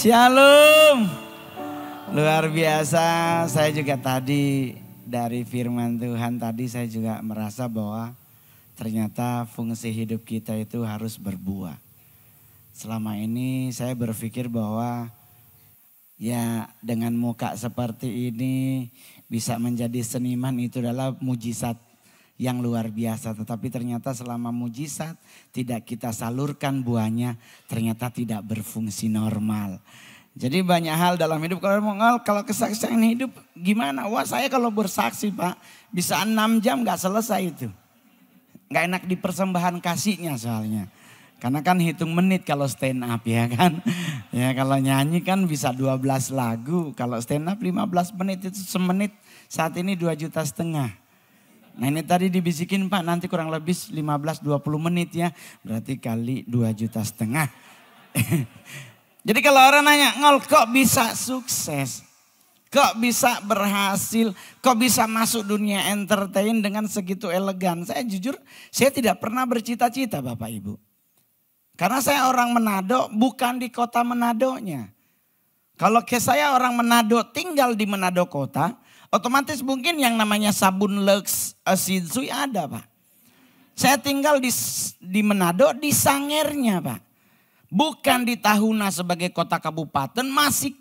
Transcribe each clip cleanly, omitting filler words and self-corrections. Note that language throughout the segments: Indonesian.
Shalom. Luar biasa. Saya juga tadi dari firman Tuhan tadi saya juga merasa bahwa ternyata fungsi hidup kita itu harus berbuah. Selama ini saya berpikir bahwa ya dengan muka seperti ini bisa menjadi seniman itu adalah mujizat yang luar biasa. Tetapi ternyata selama mujizat tidak kita salurkan buahnya, ternyata tidak berfungsi normal. Jadi banyak hal dalam hidup. Kalau kesaksian hidup gimana? Wah, saya kalau bersaksi Pak bisa 6 jam gak selesai itu. Gak enak di persembahan kasihnya soalnya. Karena kan hitung menit kalau stand up ya kan. Ya kalau nyanyi kan bisa 12 lagu. Kalau stand up 15 menit itu semenit. Saat ini 2,5 juta. Nah ini tadi dibisikin Pak nanti kurang lebih 15-20 menit ya. Berarti kali 2,5 juta. Jadi kalau orang nanya, Ngol kok bisa sukses? Kok bisa berhasil? Kok bisa masuk dunia entertain dengan segitu elegan? Saya jujur, saya tidak pernah bercita-cita Bapak Ibu. Karena saya orang Manado, bukan di kota Manadonya. Kalau saya orang Manado tinggal di Manado kota, otomatis mungkin yang namanya sabun Lux Shinsui ada Pak. Saya tinggal di Manado, di Sangernya Pak. Bukan di Tahuna sebagai kota kabupaten, masih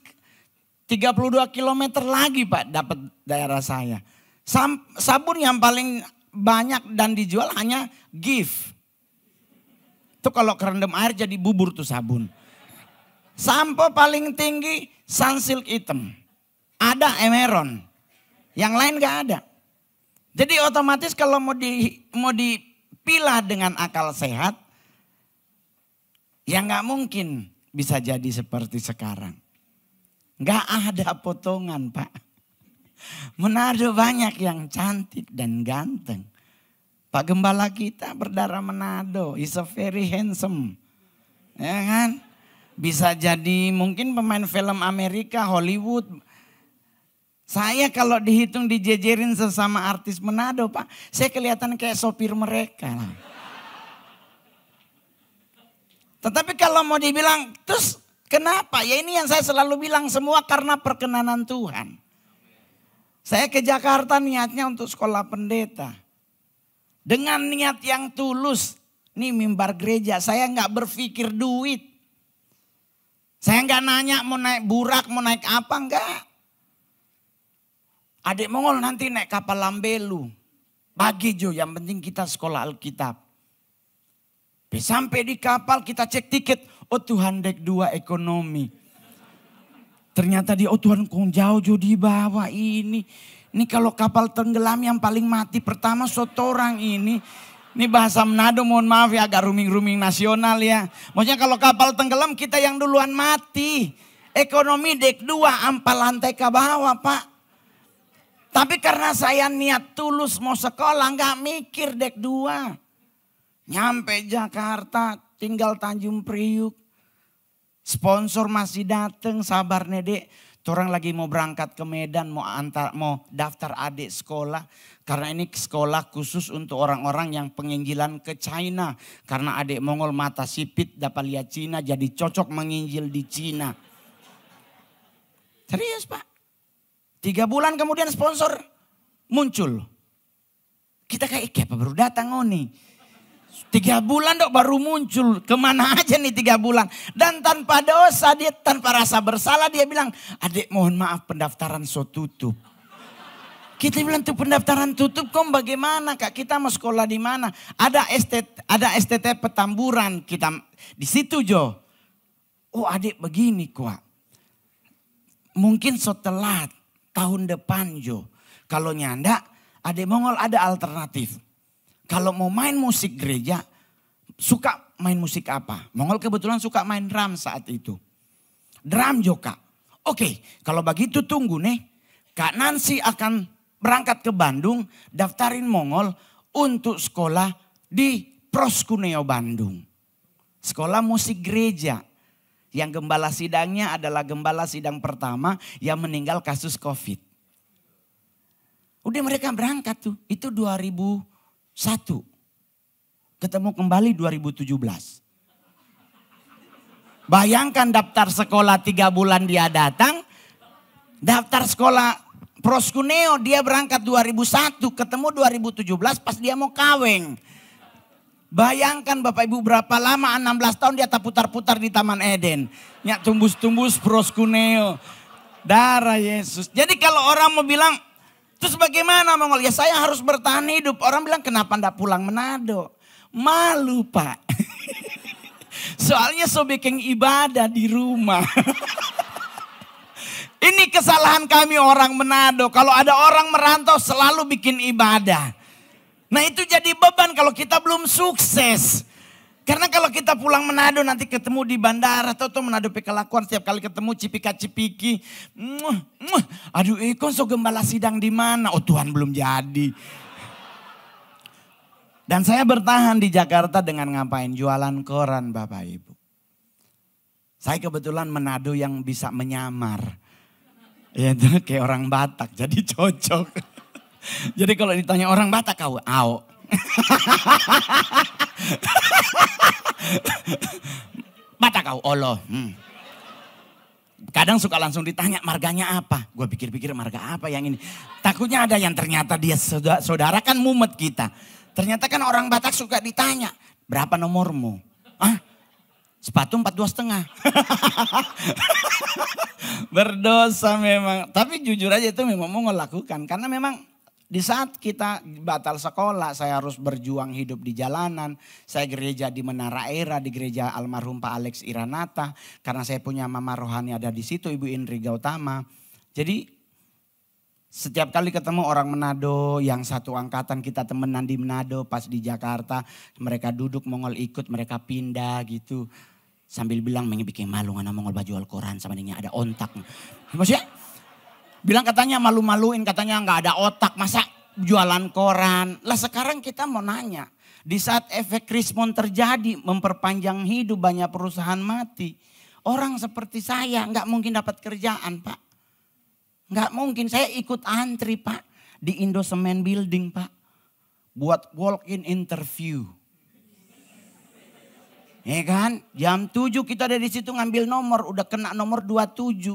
32 kilometer lagi Pak dapat daerah saya. Sabun yang paling banyak dan dijual hanya Gift. Itu kalau kerendam air jadi bubur tuh sabun. Sampo paling tinggi Sunsilk hitam. Ada Emeron. Yang lain gak ada. Jadi otomatis kalau mau dipilah dengan akal sehat, ya gak mungkin bisa jadi seperti sekarang. Gak ada potongan Pak. Manado banyak yang cantik dan ganteng. Pak Gembala kita berdarah Manado, is a very handsome. Ya kan? Bisa jadi mungkin pemain film Amerika, Hollywood. Saya kalau dihitung dijejerin sesama artis Manado Pak, saya kelihatan kayak sopir mereka. Tetapi kalau mau dibilang, terus kenapa? Ya ini yang saya selalu bilang, semua karena perkenanan Tuhan. Saya ke Jakarta niatnya untuk sekolah pendeta. Dengan niat yang tulus, nih mimbar gereja, saya gak berpikir duit. Saya gak nanya mau naik burak, mau naik apa, enggak. Adik Mongol nanti naik kapal Lambelu. Bagi Jo, yang penting kita sekolah Alkitab. Sampai di kapal kita cek tiket. Oh Tuhan dek 2 ekonomi. Ternyata dia, oh Tuhan kok jauh di bawah ini. Ini kalau kapal tenggelam yang paling mati pertama sotorang ini. Ini bahasa Manado mohon maaf ya agak ruming-ruming nasional ya. Maksudnya kalau kapal tenggelam kita yang duluan mati. Ekonomi dek 2 ampal lantai ke bawah Pak. Tapi karena saya niat tulus mau sekolah gak mikir dek 2. Nyampe Jakarta tinggal Tanjung Priuk. Sponsor masih dateng sabar nih dek. Orang lagi mau berangkat ke Medan mau daftar adik sekolah. Karena ini sekolah khusus untuk orang-orang yang penginjilan ke China. Karena adik Mongol mata sipit dapat lihat Cina jadi cocok menginjil di Cina. Serius Pak. 3 bulan kemudian sponsor muncul. Kita kayak apa baru datang nih. 3 bulan dok baru muncul. Kemana aja nih 3 bulan. Dan tanpa dosa dia tanpa rasa bersalah dia bilang. Adik mohon maaf pendaftaran so tutup. Kita bilang tuh pendaftaran tutup kok bagaimana kak. Kita mau sekolah di mana. Ada STT Petamburan. Kita di situ Jo. Oh adik begini kok. Mungkin so telat. Tahun depan Jo. Kalau nyanda adik Mongol ada alternatif. Kalau mau main musik gereja, suka main musik apa? Mongol kebetulan suka main drum saat itu. Drum Joka. Oke, kalau begitu tunggu nih. Kak Nancy akan berangkat ke Bandung, daftarin Mongol untuk sekolah di Proskuneo Bandung. Sekolah musik gereja. Yang gembala sidangnya adalah gembala sidang pertama yang meninggal kasus COVID. Udah mereka berangkat tuh, itu 2001. Ketemu kembali 2017. Bayangkan daftar sekolah 3 bulan dia datang. Daftar sekolah Proskuneo dia berangkat 2001. Ketemu 2017 pas dia mau kawin. Bayangkan Bapak Ibu berapa lama 16 tahun dia tak putar-putar di Taman Eden. Nyak tumbus-tumbus Proskuneo. Darah Yesus. Jadi kalau orang mau bilang, terus bagaimana Mongol? Ya saya harus bertahan hidup. Orang bilang kenapa enggak pulang Manado? Malu Pak. Soalnya so bikin ibadah di rumah. Ini kesalahan kami orang Manado. Kalau ada orang merantau selalu bikin ibadah. Nah itu jadi beban kalau kita belum sukses. Karena kalau kita pulang Manado nanti ketemu di bandara. Atau Manado kelakuan setiap kali ketemu cipika-cipiki. Aduh Ikon so gembala sidang di mana? Oh Tuhan belum jadi. Dan saya bertahan di Jakarta dengan ngapain? Jualan koran Bapak Ibu. Saya kebetulan Manado yang bisa menyamar. Ya itu kayak orang Batak jadi cocok. Jadi kalau ditanya orang Batak kau, au. Batak kau, olo. Kadang suka langsung ditanya marganya apa. Gue pikir-pikir marga apa yang ini. Takutnya ada yang ternyata dia saudara kan mumet kita. Ternyata kan orang Batak suka ditanya. Berapa nomormu? Ah, sepatu 42,5. Berdosa memang. Tapi jujur aja itu memang mau ngelakukan. Karena memang di saat kita batal sekolah, saya harus berjuang hidup di jalanan. Saya gereja di Menara Era, di gereja almarhum Pak Alex Iranata. Karena saya punya mama rohani ada di situ, Ibu Indri Gautama. Jadi setiap kali ketemu orang Manado yang satu angkatan kita temenan di Manado pas di Jakarta. Mereka duduk Mongol ikut, mereka pindah gitu. Sambil bilang bikin malu ngana Mongol baju Al-Quran sama dia ada ontak. Maksudnya bilang katanya malu-maluin, katanya nggak ada otak, masa jualan koran. Lah sekarang kita mau nanya, di saat efek Krismon terjadi, memperpanjang hidup banyak perusahaan mati. Orang seperti saya nggak mungkin dapat kerjaan Pak. Nggak mungkin, saya ikut antri Pak. Di Indosemen Building Pak. Buat walk-in interview. Ya kan, jam 7 kita ada di situ ngambil nomor, udah kena nomor 27.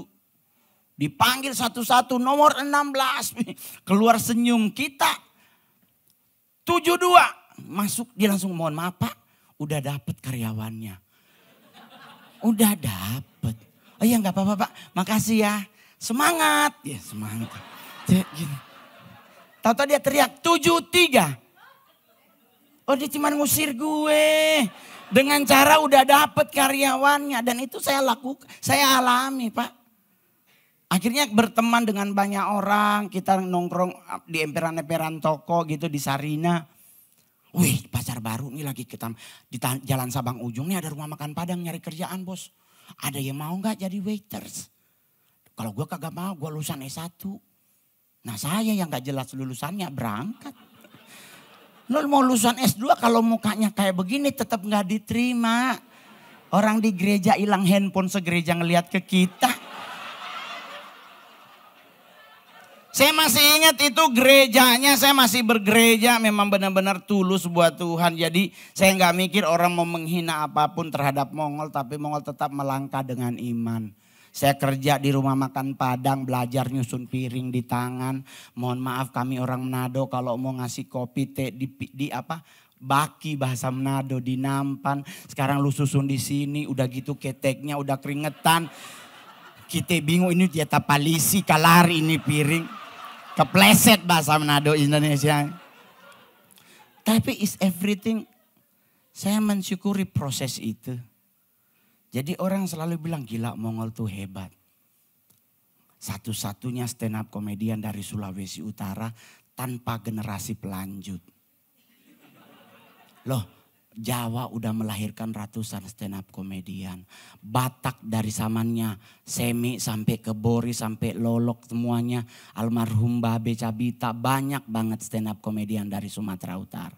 Dipanggil satu-satu nomor 16. Keluar senyum kita. 72. Masuk dia langsung mohon maaf Pak. Udah dapet karyawannya. Udah dapet. Oh iya gak apa-apa Pak. Makasih ya. Semangat. Ya semangat. Tahu-tahu dia teriak 73. Oh dia cuma ngusir gue. Dengan cara udah dapet karyawannya. Dan itu saya lakukan. Saya alami Pak. Akhirnya berteman dengan banyak orang, kita nongkrong di emperan-emperan toko gitu di Sarina. Wih pasar baru nih lagi kita di Jalan Sabang Ujung nih ada rumah makan Padang nyari kerjaan bos. Ada yang mau gak jadi waiters? Kalau gue kagak mau, gue lulusan S1. Nah saya yang gak jelas lulusannya berangkat. Lo mau lulusan S2 kalau mukanya kayak begini tetap gak diterima. Orang di gereja hilang handphone segereja ngelihat ke kita. Saya masih ingat itu gerejanya, saya masih bergereja memang benar-benar tulus buat Tuhan. Jadi saya nggak mikir orang mau menghina apapun terhadap Mongol, tapi Mongol tetap melangkah dengan iman. Saya kerja di rumah makan Padang, belajar nyusun piring di tangan. Mohon maaf kami orang Manado kalau mau ngasih kopi teh di apa? Baki bahasa Manado di nampan. Sekarang lu susun di sini, udah gitu keteknya udah keringetan. Kita bingung ini dia tapalisi kalari ini piring. Kepleset bahasa Manado Indonesia. Tapi is everything. Saya mensyukuri proses itu. Jadi orang selalu bilang gila Mongol tuh hebat. Satu-satunya stand up komedian dari Sulawesi Utara tanpa generasi pelanjut. Loh Jawa udah melahirkan ratusan stand up komedian. Batak dari zamannya Semi sampai ke Bori sampai Lolok semuanya. Almarhum Babe Cabita banyak banget stand up komedian dari Sumatera Utara.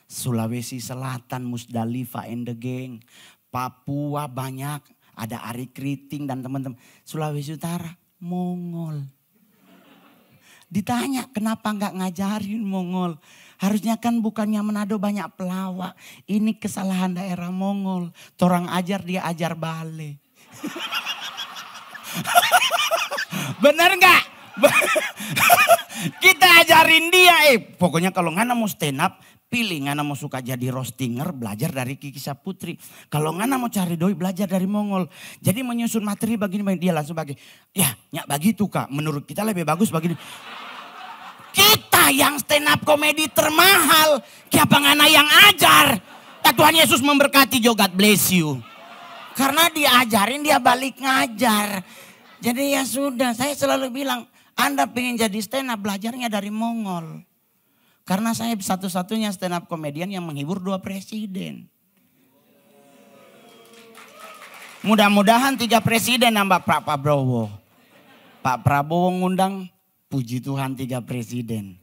Sulawesi Selatan Musdalifah and the Gang. Papua banyak. Ada Ari Kriting dan teman-teman. Sulawesi Utara Mongol. Ditanya kenapa nggak ngajarin Mongol. Harusnya kan bukannya Manado banyak pelawak. Ini kesalahan daerah Mongol. Torang ajar dia ajar bale. Bener nggak? Kita ajarin dia. Pokoknya kalau ngana mau stand up, pilih ngana mau suka jadi roastinger, belajar dari Kiki Saputri. Kalau ngana mau cari doi, belajar dari Mongol. Jadi menyusun materi begini, dia langsung bagi. Ya, nyak begitu Kak. Menurut kita lebih bagus begini. Kita yang stand up komedi termahal. Siapa ngana yang ajar. Ya, Tuhan Yesus memberkati, God bless you. Karena diajarin dia balik ngajar. Jadi ya sudah, saya selalu bilang, Anda pengen jadi stand up, belajarnya dari Mongol. Karena saya satu-satunya stand up komedian yang menghibur 2 presiden. Mudah-mudahan 3 presiden nambah Pak Prabowo. Pak Prabowo ngundang, puji Tuhan 3 presiden.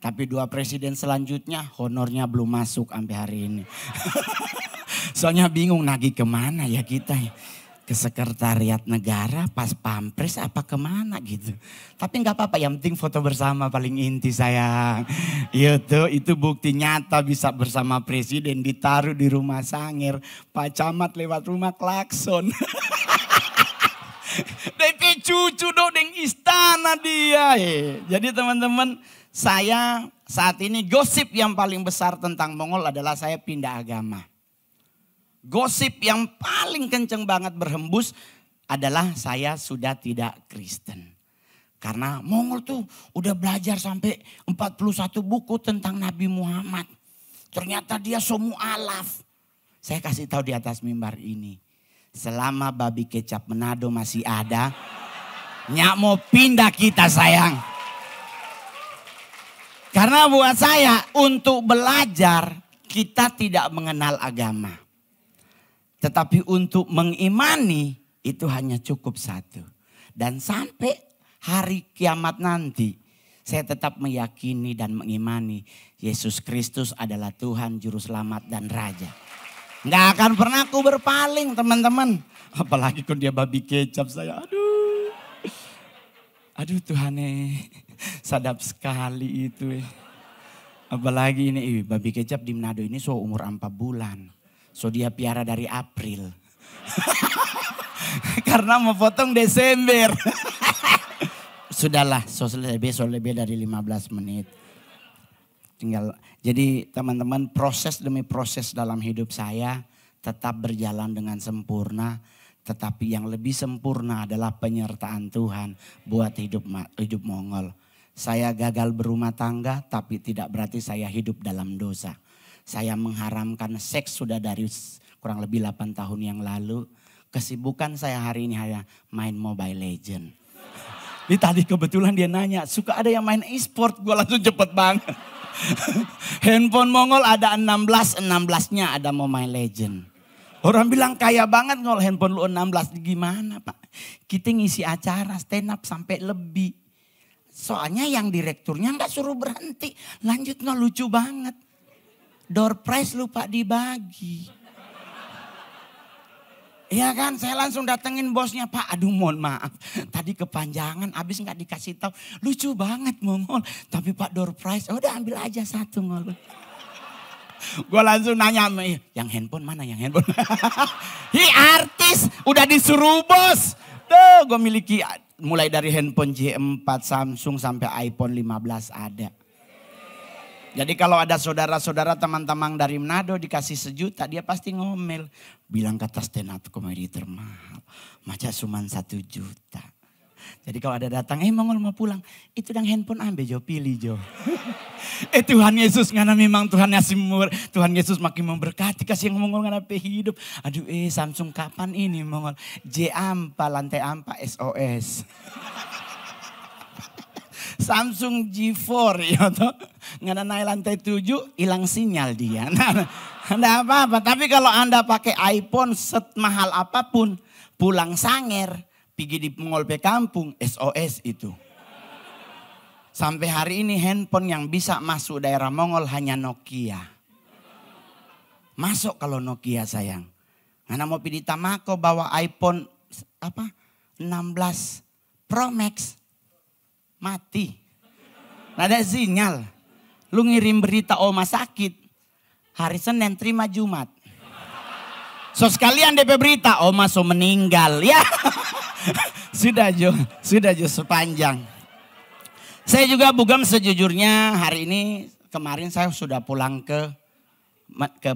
Tapi 2 presiden selanjutnya honornya belum masuk sampai hari ini. Soalnya bingung nagih kemana ya kita ya. Ke sekretariat negara, pas pampres apa kemana gitu. Tapi nggak apa-apa, yang penting foto bersama paling inti sayang. Itu bukti nyata bisa bersama presiden ditaruh di rumah Sanger. Pak Camat lewat rumah klakson. DP cucu dong istana dia. Jadi teman-teman, saya saat ini gosip yang paling besar tentang Mongol adalah saya pindah agama. Gosip yang paling kenceng banget berhembus adalah saya sudah tidak Kristen. Karena Mongol tuh udah belajar sampai 41 buku tentang Nabi Muhammad. Ternyata dia somu alaf. Saya kasih tahu di atas mimbar ini. Selama babi kecap Manado masih ada, nyak mau pindah kita sayang. Karena buat saya untuk belajar kita tidak mengenal agama. Tetapi untuk mengimani itu hanya cukup satu. Dan sampai hari kiamat nanti saya tetap meyakini dan mengimani Yesus Kristus adalah Tuhan, Juru Selamat dan Raja. Nggak akan pernah aku berpaling teman-teman. Apalagi kalau dia babi kecap saya. Aduh Tuhan sadap sekali itu. Apalagi ini babi kecap di Manado ini so umur 4 bulan. So dia piara dari April. Karena mau potong Desember. Sudahlah, so lebih dari 15 menit. Jadi teman-teman, proses demi proses dalam hidup saya tetap berjalan dengan sempurna. Tetapi yang lebih sempurna adalah penyertaan Tuhan buat hidup Mongol. Saya gagal berumah tangga tapi tidak berarti saya hidup dalam dosa. Saya mengharamkan seks sudah dari kurang lebih 8 tahun yang lalu. Kesibukan saya hari ini hanya main Mobile Legend. Ini tadi kebetulan dia nanya, suka ada yang main e-sport? Gue langsung cepet banget. Handphone Mongol ada 16-nya ada Mobile Legend. Orang bilang kaya banget ngol handphone lu 16. Gimana Pak? Kita ngisi acara stand up sampai lebih. Soalnya yang direkturnya gak suruh berhenti. Lanjut ngol, lucu banget. Door prize lupa dibagi. Iya kan, saya langsung datengin bosnya, Pak aduh mohon maaf. Tadi kepanjangan, abis gak dikasih tahu. Lucu banget Mongol. Tapi Pak door prize, udah ambil aja 1 ngol. Gue langsung nanya, yang handphone mana yang handphone? Hi artis, udah disuruh bos. Tuh gue miliki mulai dari handphone J4, Samsung sampai iPhone 15 ada. Jadi kalau ada saudara-saudara teman-teman dari Manado dikasih 1 juta, dia pasti ngomel. Bilang kata stand up komedi termahal. Masa cuma 1 juta. Jadi kalau ada datang, Mongol mau pulang. Itu dang handphone ambil Jo, pilih Jo. Tuhan Yesus ngana memang Tuhan Tuhan Yesus makin memberkati. Kasih yang Mongol ngana hidup. Aduh Samsung kapan ini Mongol. J4 lantai 4 SOS. Samsung G4 ya toh. Nggak naik lantai 7 hilang sinyal dia. Nggak apa-apa. Tapi kalau Anda pakai iPhone semahal apapun. Pulang Sanger. Pergi di Mongol pe kampung. SOS itu. Sampai hari ini handphone yang bisa masuk daerah Mongol hanya Nokia. Masuk kalau Nokia sayang. Nggak mau pergi Tamako bawa iPhone 16 Pro Max. Mati. Nggak ada sinyal. Lu ngirim berita Oma sakit. Hari Senin terima Jumat. So sekalian DP berita Oma so meninggal. Ya. Sudah Jo sepanjang. Saya juga bugam sejujurnya hari ini kemarin saya sudah pulang ke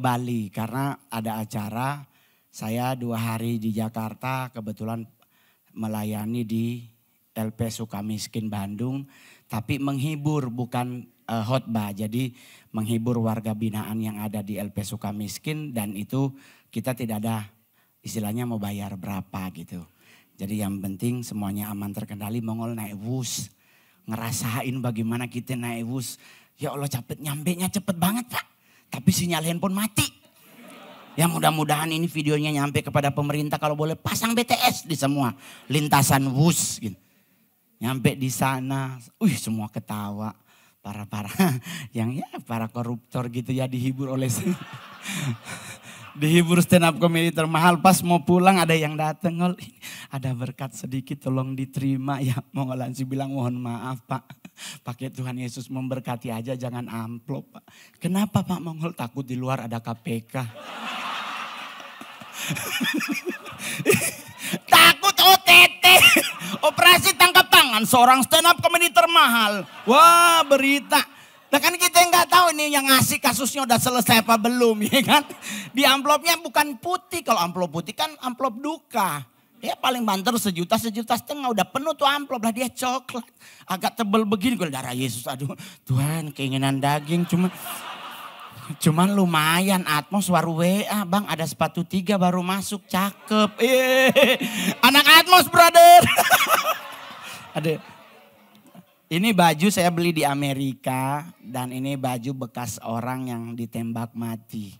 Bali karena ada acara. Saya 2 hari di Jakarta kebetulan melayani di LP Sukamiskin Bandung. Tapi menghibur bukan khotbah. Jadi menghibur warga binaan yang ada di LP Sukamiskin. Dan itu kita tidak ada istilahnya mau bayar berapa gitu. Jadi yang penting semuanya aman terkendali. Mongol naik bus. Ngerasain bagaimana kita naik bus. Ya Allah nyampe nya cepet banget Pak. Tapi sinyal handphone mati. Ya mudah-mudahan ini videonya nyampe kepada pemerintah. Kalau boleh pasang BTS di semua lintasan bus gitu. Nyampe di sana. Semua ketawa. Para yang ya para koruptor gitu ya dihibur oleh dihibur stand up comedy termahal. Pas mau pulang ada yang datang, Ngol ada berkat sedikit tolong diterima ya. Mongol langsung bilang mohon maaf Pak. Pakai Tuhan Yesus memberkati aja jangan amplop Pak. Kenapa Pak Mongol? Takut di luar ada KPK. Takut OTT. Operasi tangkap tangan seorang stand up comedy termahal. Wah berita. Nah kan kita nggak tahu nih yang ngasih kasusnya udah selesai apa belum ya kan. Di amplopnya bukan putih. Kalau amplop putih kan amplop duka. Ya paling banter 1 juta, 1,5 juta udah penuh tuh amplop lah dia coklat. Agak tebel begini gue darah Yesus. Aduh Tuhan keinginan daging cuman lumayan Atmos baru WA bang ada sepatu 3 baru masuk cakep. Anak Atmos brother. Ada. Ini baju saya beli di Amerika dan ini baju bekas orang yang ditembak mati.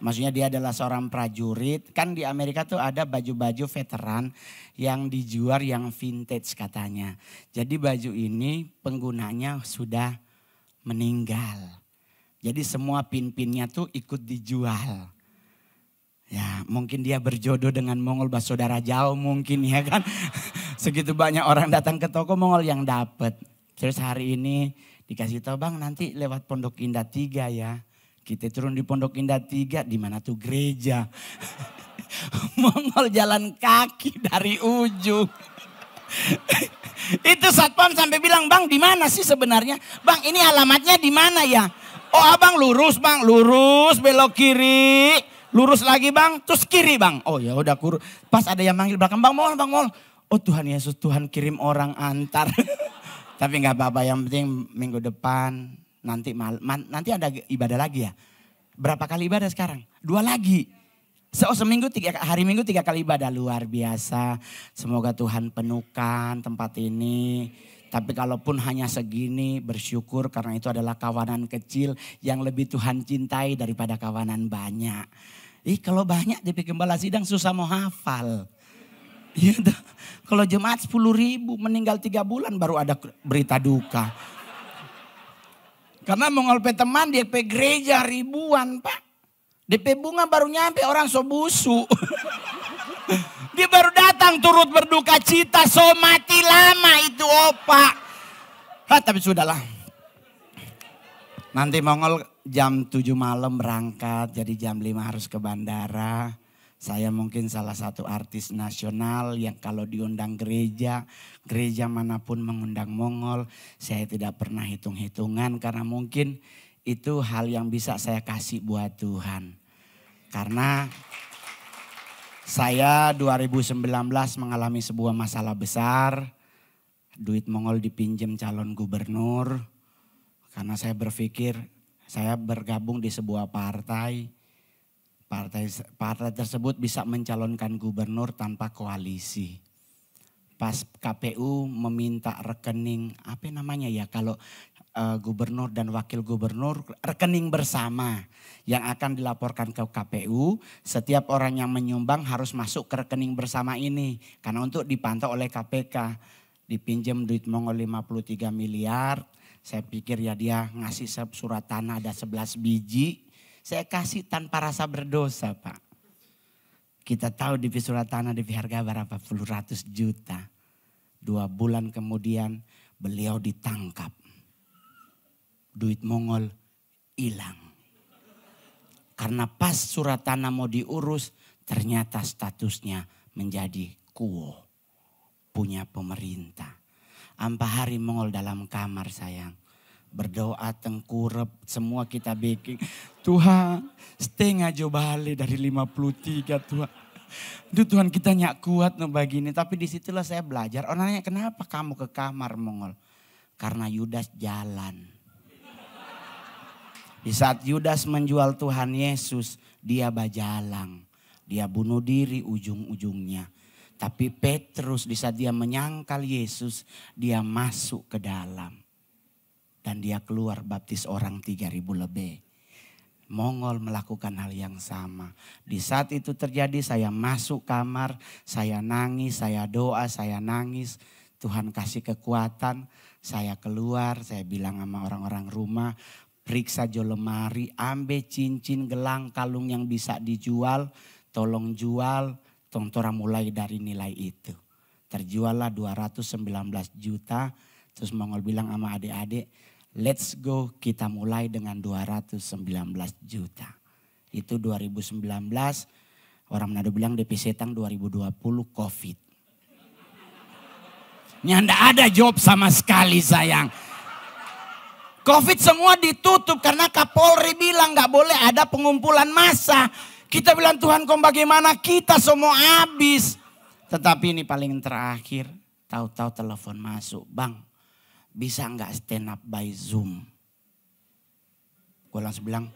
Maksudnya dia adalah seorang prajurit. Kan di Amerika tuh ada baju-baju veteran yang dijual yang vintage katanya. Jadi baju ini penggunanya sudah meninggal. Jadi semua pin-pinnya tuh ikut dijual. Ya mungkin dia berjodoh dengan Mongol bersaudara jauh mungkin ya kan. Segitu banyak orang datang ke toko Mongol yang dapat. Terus hari ini dikasih tahu bang nanti lewat Pondok Indah 3 ya. Kita turun di Pondok Indah 3 di mana tuh gereja. Mongol jalan kaki dari ujung. Itu satpam sampai bilang bang di mana sih sebenarnya? Bang ini alamatnya di mana ya? Oh abang lurus bang, lurus belok kiri, lurus lagi bang, terus kiri bang. Oh ya udah pas ada yang manggil belakang bang Mongol. Oh Tuhan Yesus Tuhan kirim orang antar. Tapi nggak apa-apa yang penting minggu depan nanti ada ibadah lagi ya. Berapa kali ibadah sekarang? 2 lagi. Seminggu 3 hari Minggu 3 kali ibadah luar biasa. Semoga Tuhan penuhkan tempat ini. Tapi kalaupun hanya segini bersyukur karena itu adalah kawanan kecil yang lebih Tuhan cintai daripada kawanan banyak. Kalau banyak DP Gembala Sidang susah mau hafal. Ya, kalau jemaat 10.000 meninggal 3 bulan baru ada berita duka. Karena Mongol teman DP gereja ribuan Pak. DP bunga baru nyampe orang so busu. Dia baru datang turut berduka cita so mati lama itu opa. Tapi sudahlah. Nanti Mongol jam 7 malam berangkat jadi jam 5 harus ke bandara. Saya mungkin salah satu artis nasional yang kalau diundang gereja manapun mengundang Mongol. Saya tidak pernah hitung-hitungan karena mungkin itu hal yang bisa saya kasih buat Tuhan. Karena saya 2019 mengalami sebuah masalah besar. Duit Mongol dipinjam calon gubernur. Karena saya berpikir saya bergabung di sebuah partai. Partai tersebut bisa mencalonkan gubernur tanpa koalisi. Pas KPU meminta rekening, apa namanya ya kalau gubernur dan wakil gubernur, rekening bersama yang akan dilaporkan ke KPU. Setiap orang yang menyumbang harus masuk ke rekening bersama ini. Karena untuk dipantau oleh KPK. Dipinjam duit Mongol 53 miliar. Saya pikir ya dia ngasih surat tanah ada 11 biji. Saya kasih tanpa rasa berdosa Pak. Kita tahu di surat tanah di harga berapa puluh ratus juta. 2 bulan kemudian beliau ditangkap. duit Mongol hilang. Karena pas surat tanah mau diurus, ternyata statusnya menjadi kuo. Punya pemerintah. Ampa hari Mongol dalam kamar sayang. Berdoa tengkurep semua kita bikin. Tuhan setengah jo balik dari 53 Tuhan. Duh Tuhan kita nyak kuat no begini. Tapi disitulah saya belajar. Orang nanya kenapa kamu ke kamar Mongol? Karena Yudas jalan. Di saat Yudas menjual Tuhan Yesus, dia bajalang. Dia bunuh diri ujung-ujungnya. Tapi Petrus di saat dia menyangkal Yesus, dia masuk ke dalam. Dan dia keluar baptis orang 3.000 lebih. Mongol melakukan hal yang sama. Di saat itu terjadi saya masuk kamar, saya nangis, saya doa, saya nangis. Tuhan kasih kekuatan, saya keluar, saya bilang sama orang-orang rumah. Periksa jo lemari, ambil cincin, gelang, kalung yang bisa dijual. Tolong jual. Tontora mulai dari nilai itu. Terjuallah 219 juta. Terus Mongol bilang sama adik-adik, let's go kita mulai dengan 219 juta. Itu 2019, orang Manado bilang DP Setang 2020 COVID. Nggak ada job sama sekali sayang. COVID semua ditutup karena Kapolri bilang gak boleh ada pengumpulan massa. Kita bilang Tuhan kok bagaimana kita semua habis. Tetapi ini paling terakhir. Tahu-tahu telepon masuk. Bang bisa gak stand up by Zoom? Gue langsung bilang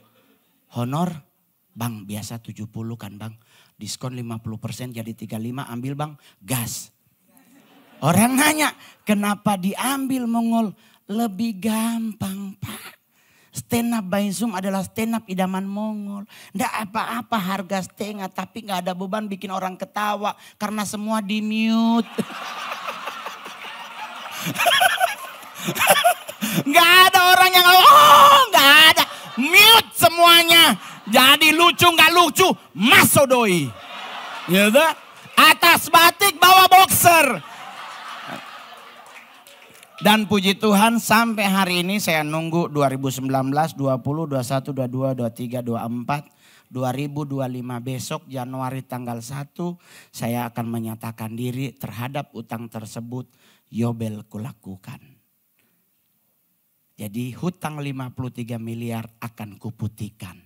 honor bang biasa 70 kan bang. Diskon 50% jadi 35 ambil bang gas. Orang nanya kenapa diambil Mongol? Lebih gampang pak. Stand up by Zoom adalah stand up idaman Mongol. Nggak apa-apa harga setengah tapi nggak ada beban bikin orang ketawa. Karena semua di mute. Nggak ada orang yang nggak ada. Mute semuanya. Jadi lucu nggak lucu masuk doi. Gitu? Atas batik bawah boxer. Dan puji Tuhan sampai hari ini saya nunggu 2019, 20, 21, 22, 23, 24, 2025 besok Januari tanggal 1 saya akan menyatakan diri terhadap utang tersebut Yobel kulakukan. Jadi hutang 53 miliar akan kuputihkan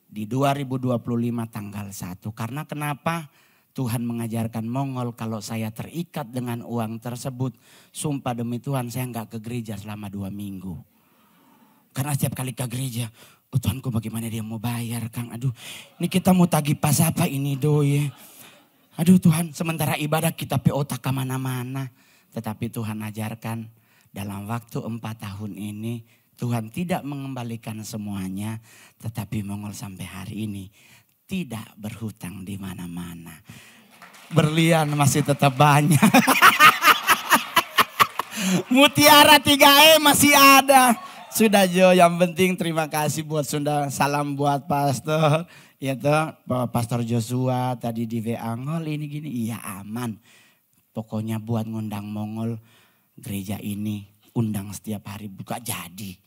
di 2025 tanggal 1. Karena kenapa? Tuhan mengajarkan Mongol kalau saya terikat dengan uang tersebut. Sumpah demi Tuhan saya nggak ke gereja selama 2 minggu. Karena setiap kali ke gereja, oh Tuhanku bagaimana dia mau bayar Kang. Aduh ini kita mau tagih pas apa ini doi. Aduh Tuhan sementara ibadah kita otak kemana-mana. Tetapi Tuhan ajarkan dalam waktu 4 tahun ini. Tuhan tidak mengembalikan semuanya. Tetapi Mongol sampai hari ini tidak berhutang di mana-mana. Berlian masih tetap banyak. Mutiara 3E masih ada. Sudah Jo, yang penting terima kasih buat Sunda. Salam buat pastor. Ya toh, Pastor Joshua tadi di WA ngol ini gini. Iya aman. Pokoknya buat ngundang Mongol gereja ini. Undang setiap hari buka jadi.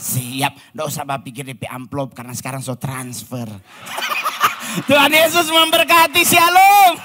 Siap, gak usah pikir DP amplop karena sekarang so transfer. Tuhan Yesus memberkati, shalom.